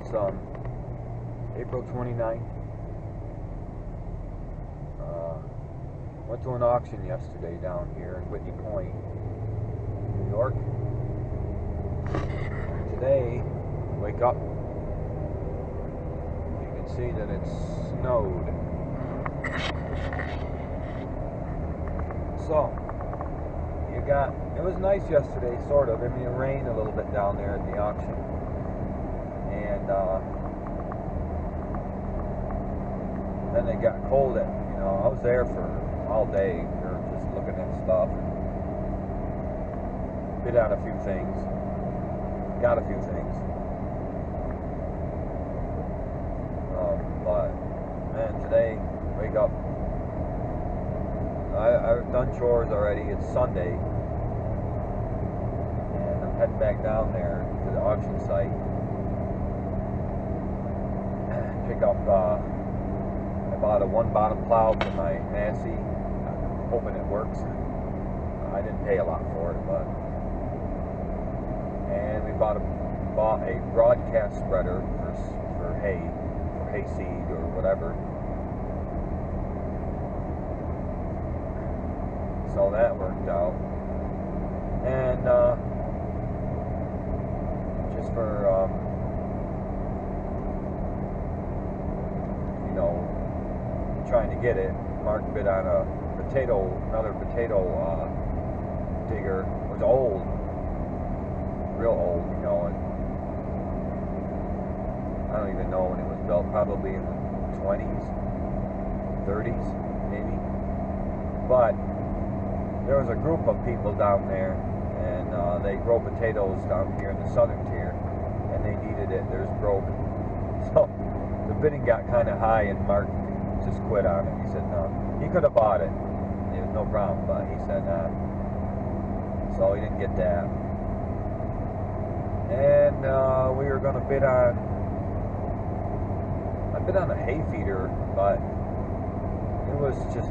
It's April 29th. Went to an auction yesterday down here in Whitney Point, New York. Today, wake up, you can see that it's snowed. So, it was nice yesterday, sort of. I mean, it rained a little bit down there at the auction. And then it got cold. I was there for all day. We were just looking at stuff. Bid out a few things. Got a few things. But, man, today, wake up. I've done chores already. It's Sunday. And I'm heading back down there to the auction site. Pick up, I bought a one-bottom plow for my Massey. I'm hoping it works. I didn't pay a lot for it, but... And we bought a broadcast spreader for hay seed or whatever. So that worked out. And just for trying to get it, Mark bid on another potato digger. It was old, real old, and I don't even know when it was built. Probably in the 20s, 30s, maybe. But there was a group of people down there, and they grow potatoes down here in the southern tier, and they needed it. Theirs broke. So the bidding got kind of high, and Mark just quit on it. He said no. He could have bought it. There was no problem, but he said nah. So he didn't get that. And we were going to bid on... I bid on a hay feeder, but it was just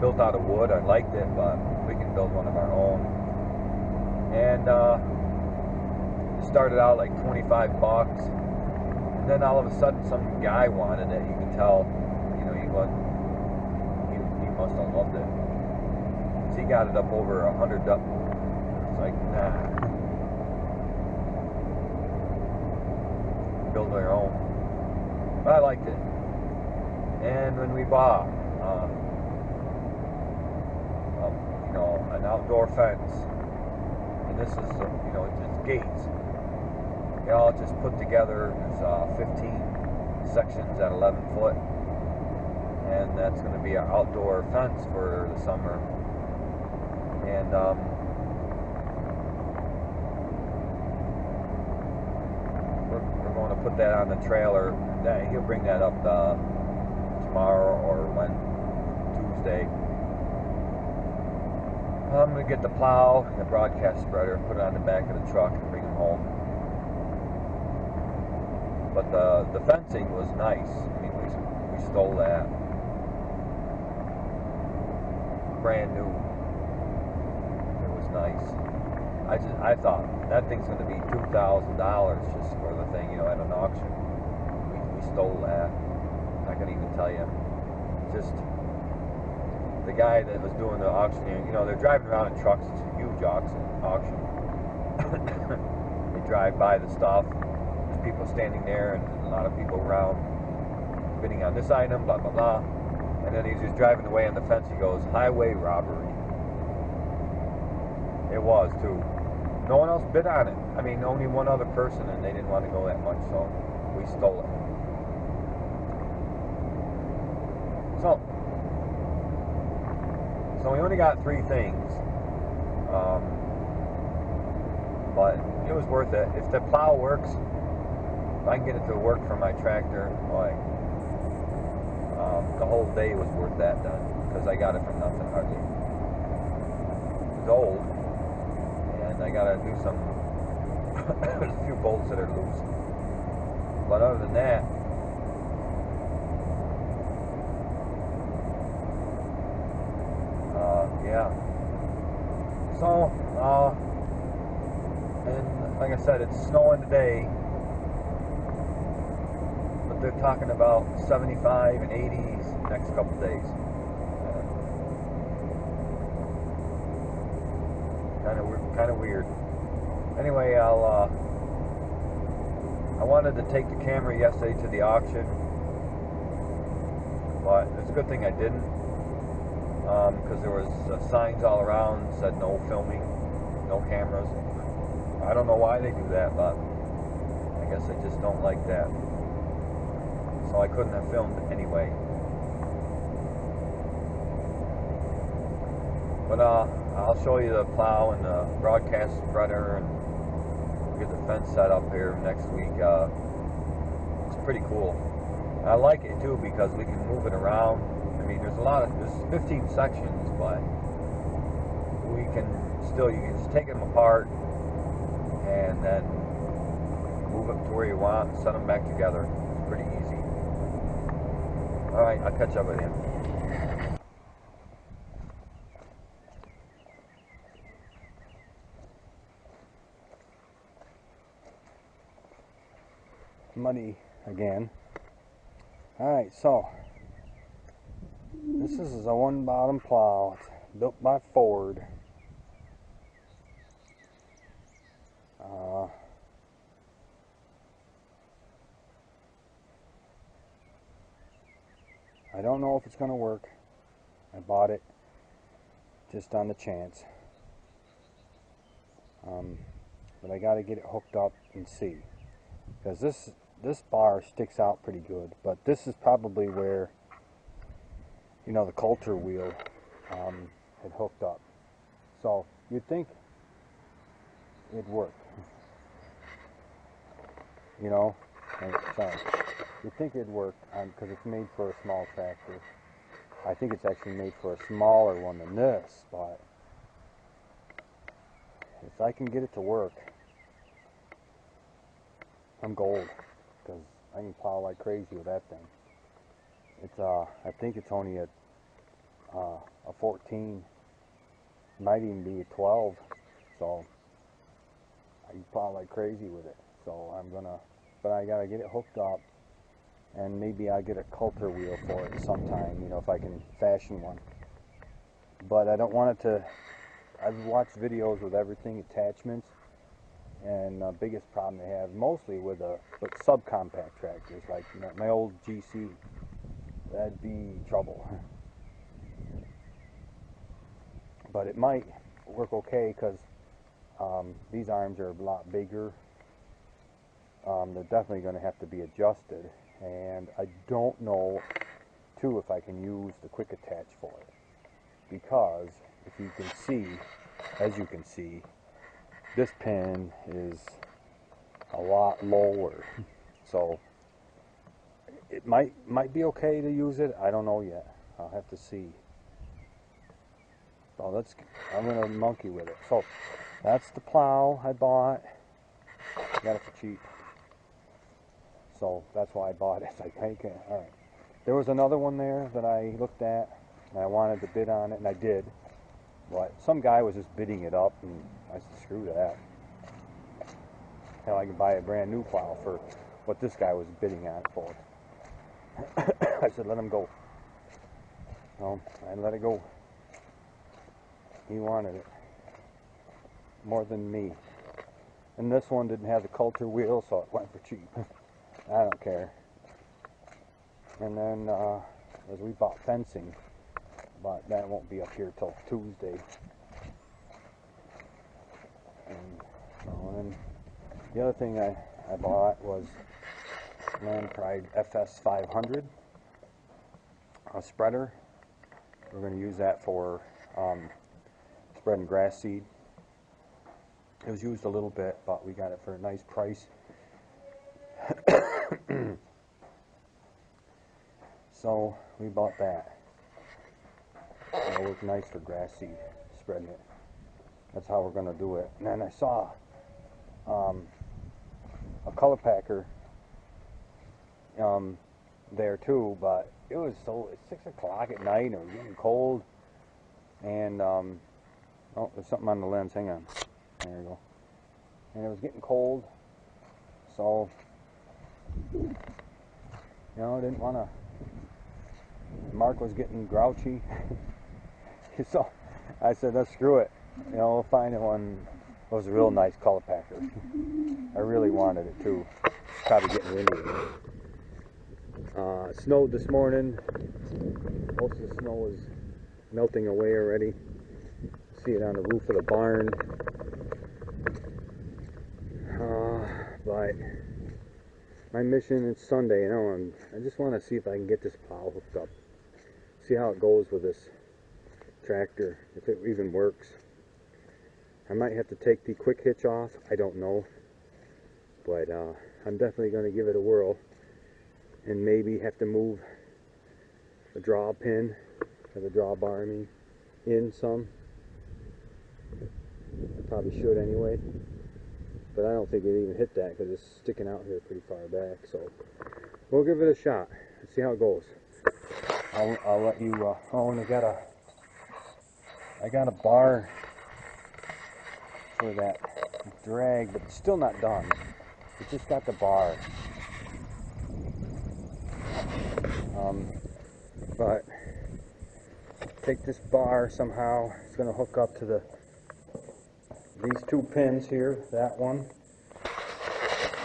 built out of wood. I liked it, but we can build one of our own. And it started out like 25 bucks. And then all of a sudden some guy wanted it. You can tell, he must have loved it. So he got it up over $100. It's like, nah. Build our own. But I liked it. And when we bought an outdoor fence, and this is it's gates. They all just put together. There's 15 sections at 11 foot, and that's going to be an outdoor fence for the summer. And we're going to put that on the trailer. He'll bring that up tomorrow or Tuesday. I'm going to get the plow and the broadcast spreader, put it on the back of the truck, and bring them home. But the fencing was nice. I mean, we stole that. Brand new. It was nice. I thought that thing's going to be $2,000 just for the thing, at an auction. We stole that. I can't even tell you. Just the guy that was doing the auctioning, they're driving around in trucks. It's a huge auction. They drive by the stuff. There's people standing there and a lot of people around bidding on this item, blah, blah, blah. And then he's just driving away on the fence. He goes, highway robbery. It was, too. No one else bid on it. I mean, only one other person, and they didn't want to go that much, so we stole it. So we only got 3 things, but it was worth it. If the plow works, if I can get it to work for my tractor, boy, the whole day was worth that done, because I got it from nothing hardly. It's old, and I got to do some, a few bolts that are loose. But other than that, yeah. So, and like I said, it's snowing today. they're talking about 75 and 80s next couple days. Kind of weird. Anyway, I wanted to take the camera yesterday to the auction, but it's a good thing I didn't, because there was signs all around said no filming, no cameras. I don't know why they do that, but I guess I just don't like that. So I couldn't have filmed anyway. But I'll show you the plow and the broadcast spreader, and we'll get the fence set up here next week. It's pretty cool. I like it too because we can move it around. I mean, there's 15 sections, but you can just take them apart and then move them to where you want and set them back together. It's pretty easy. Alright, I'll catch up with you. Muddy again. Alright, so this is a one bottom plow. It's built by Ford. I don't know if it's going to work. I bought it just on the chance. But I got to get it hooked up and see. Because this bar sticks out pretty good. But this is probably where, you know, the Coulter wheel had hooked up. So you'd think it'd work. You know, sorry. You'd think it'd work because it's made for a small tractor. I think it's actually made for a smaller one than this, but if I can get it to work, I'm gold, because I can plow like crazy with that thing. It's I think it's only a 14, might even be a 12, so I can plow like crazy with it. So but I gotta get it hooked up, and maybe I'll get a Coulter wheel for it sometime, you know, if I can fashion one. But I don't want it to, I've watched videos with everything, attachments, and the biggest problem they have, mostly with subcompact tractors, like, you know, my old GC, that'd be trouble. But it might work okay, because these arms are a lot bigger. They're definitely going to have to be adjusted, and I don't know too if I can use the quick attach for it, because if you can see, as you can see, this pin is a lot lower, so it might be okay to use it. I don't know yet. I'll have to see. So I'm gonna monkey with it. So that's the plow I bought. Got it for cheap. So that's why I bought it. It's like, okay, all right. There was another one there that I looked at, and I wanted to bid on it, and I did. But some guy was just bidding it up, and I said, screw that. Hell, I could buy a brand new plow for what this guy was bidding on it for. I said, let him go. No, I let it go. He wanted it more than me. And this one didn't have the Coulter wheel, so it went for cheap. I don't care. And then as we bought fencing, but that won't be up here till Tuesday. And then the other thing I bought was Land Pride FS 500, a spreader. We're going to use that for spreading grass seed. It was used a little bit, but we got it for a nice price. So we bought that. It'll work nice for grass seed, spreading it. That's how we're going to do it. And then I saw a color packer there too, but it's 6 o'clock at night and it was getting cold. And oh, there's something on the lens. Hang on. There we go. And it was getting cold, so You know, I didn't want to. Mark was getting grouchy. So I said, let's screw it. You know, we'll find one. It was a real nice color packer. I really wanted it too. Probably getting windy. It snowed this morning. Most of the snow was melting away already. See it on the roof of the barn. But my mission is Sunday, you know, and I just want to see if I can get this plow hooked up. See how it goes with this tractor, if it even works. I might have to take the quick hitch off, I don't know. But I'm definitely going to give it a whirl. And maybe have to move the draw pin, or the drawbar, I mean, in some. I probably should anyway. But I don't think it even hit that because it's sticking out here pretty far back. So we'll give it a shot. Let's see how it goes. I'll let you. Oh, and I got a bar for that drag, but it's still not done. It just got the bar. But take this bar somehow. It's going to hook up to these two pins here. That one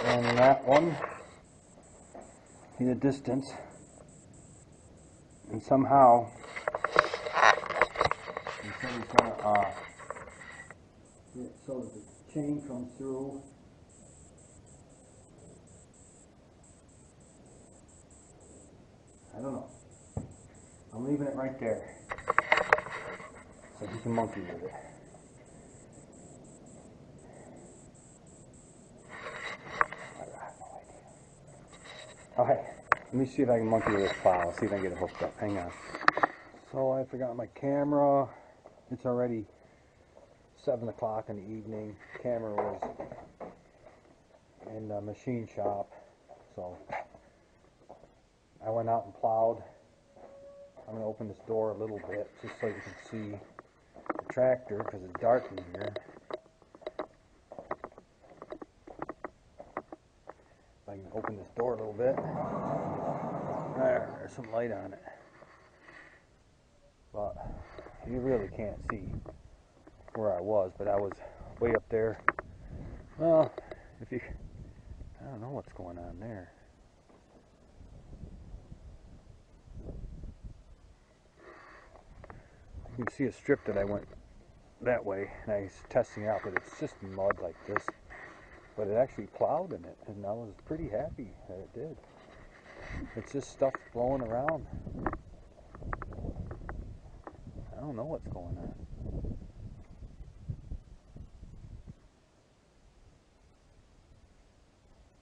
and that one in the distance. And somehow he said he's going to get it so that the chain comes through. I don't know. I'm leaving it right there so he can monkey with it. Alright, let me see if I can monkey with this plow. See if I can get it hooked up. Hang on. So I forgot my camera. It's already 7 o'clock in the evening. Camera was in the machine shop. So I went out and plowed. I'm going to open this door a little bit just so you can see the tractor because it's dark in here. If I can open this door a little bit. There's some light on it. But you really can't see where I was, but I was way up there. Well, I don't know what's going on there. You can see a strip that I went that way, and I was testing it out, but it's just mud like this. But it actually plowed in it, and I was pretty happy that it did. It's just stuff blowing around. I don't know what's going on.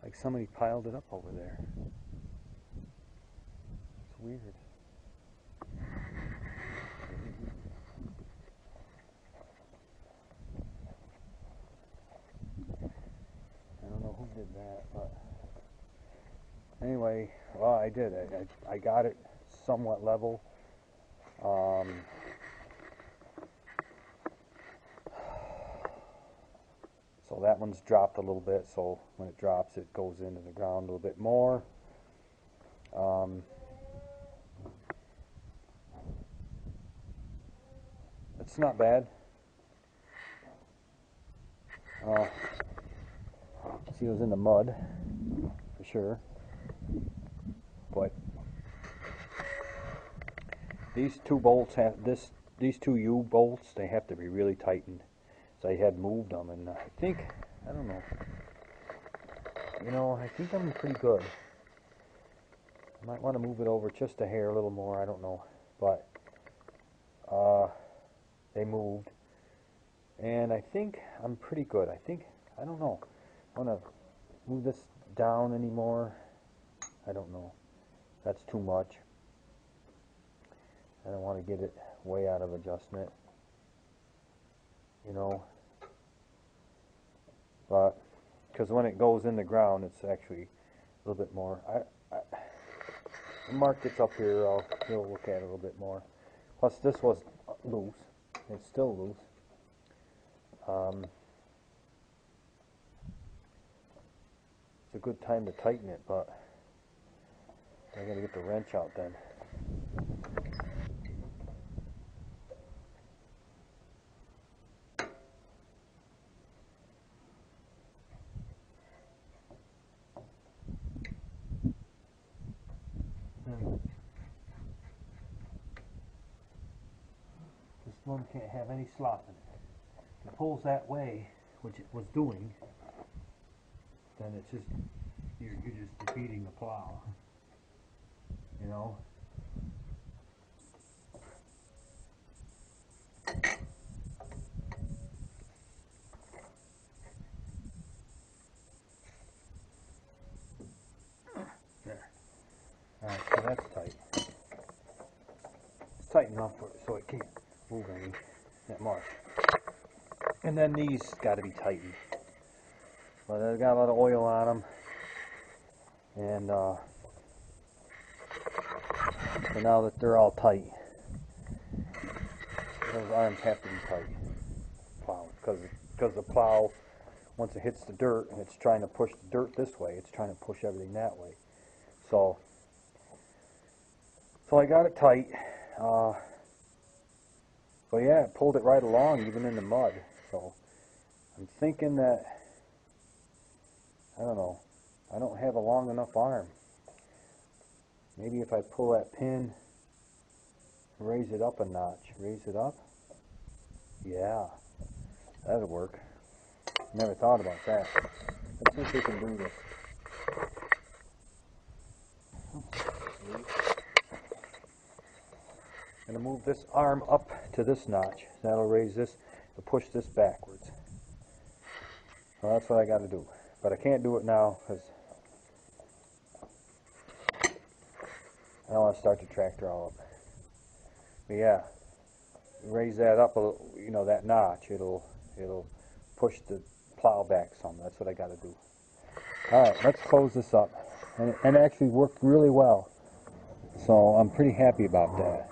Like somebody piled it up over there. It's weird. I don't know who did that, but anyway, well, I did it. I got it somewhat level. So that one's dropped a little bit, so when it drops it goes into the ground a little bit more. It's not bad. See, it was in the mud for sure, but these two bolts have these two U bolts, they have to be really tightened. So I had moved them, and I don't know, you know, I think I'm pretty good. I might want to move it over just a hair, a little more, I don't know, but they moved, and I think I'm pretty good. I don't know, I want to move this down anymore. I don't know, that's too much. I don't want to get it way out of adjustment, you know, but because when it goes in the ground, it's actually a little bit more. When Mark gets up here, he'll look at it a little bit more. Plus, this was loose. It's still loose. It's a good time to tighten it, but I gotta get the wrench out then. This one can't have any slop in it. If it pulls that way, which it was doing, then it's just, you're just defeating the plow. You know? There. Alright, so that's tight. It's tight enough for it so it can't move any that much. And then these got to be tightened. But they've got a lot of oil on them. And so now that they're all tight, those arms have to be tight. Plow, because the plow, once it hits the dirt and it's trying to push the dirt this way, it's trying to push everything that way. So I got it tight. So yeah, it pulled it right along, even in the mud. So I'm thinking that, I don't know, I don't have a long enough arm. Maybe if I pull that pin, raise it up a notch, raise it up. Yeah, that'll work. Never thought about that. Let's see if we can do this. I'm going to move this arm up to this notch. That'll raise this to push this backwards. Well, that's what I got to do. But I can't do it now because I don't want to start the tractor all up. But yeah, raise that up a little, you know, that notch. It'll push the plow back some. That's what I got to do. All right, let's close this up. And it actually worked really well. So I'm pretty happy about that.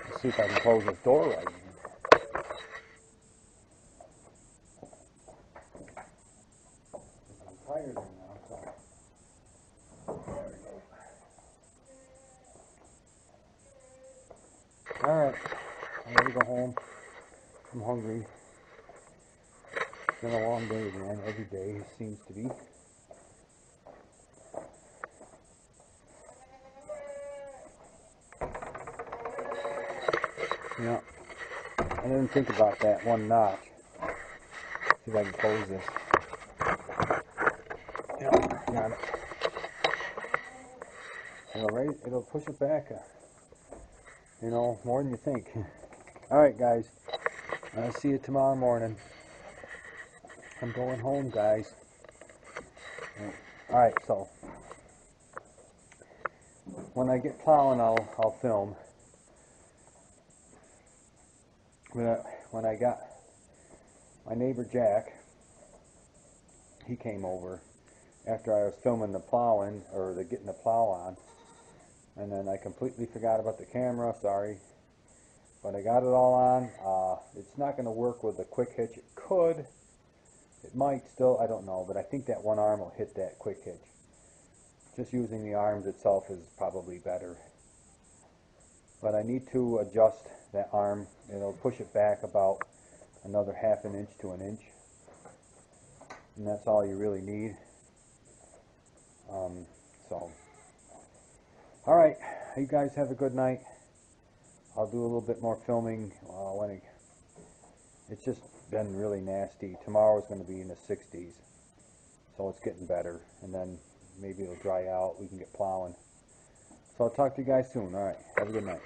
Let's see if I can close this door right. I'm tired now, so there we go. Alright, I'm ready to go home. I'm hungry. It's been a long day, man. Every day seems to be. Yeah, I didn't think about that one notch. See if I can close this. Yeah, got it. It'll push it back, you know, more than you think. Alright guys, I'll see you tomorrow morning. I'm going home, guys. Alright, so when I get plowing, I'll film. When I got my neighbor Jack, he came over after I was filming the plowing, or getting the plow on, and then I completely forgot about the camera, sorry, but I got it all on. It's not going to work with a quick hitch. It could, it might still, I don't know, but I think that one arm will hit that quick hitch. Just using the arms itself is probably better. But I need to adjust that arm. It'll push it back about another ½ an inch to an inch. And that's all you really need. Alright, you guys have a good night. I'll do a little bit more filming it's just been really nasty. Tomorrow's going to be in the 60s. So it's getting better. And then maybe it'll dry out. We can get plowing. So I'll talk to you guys soon. Alright, have a good night.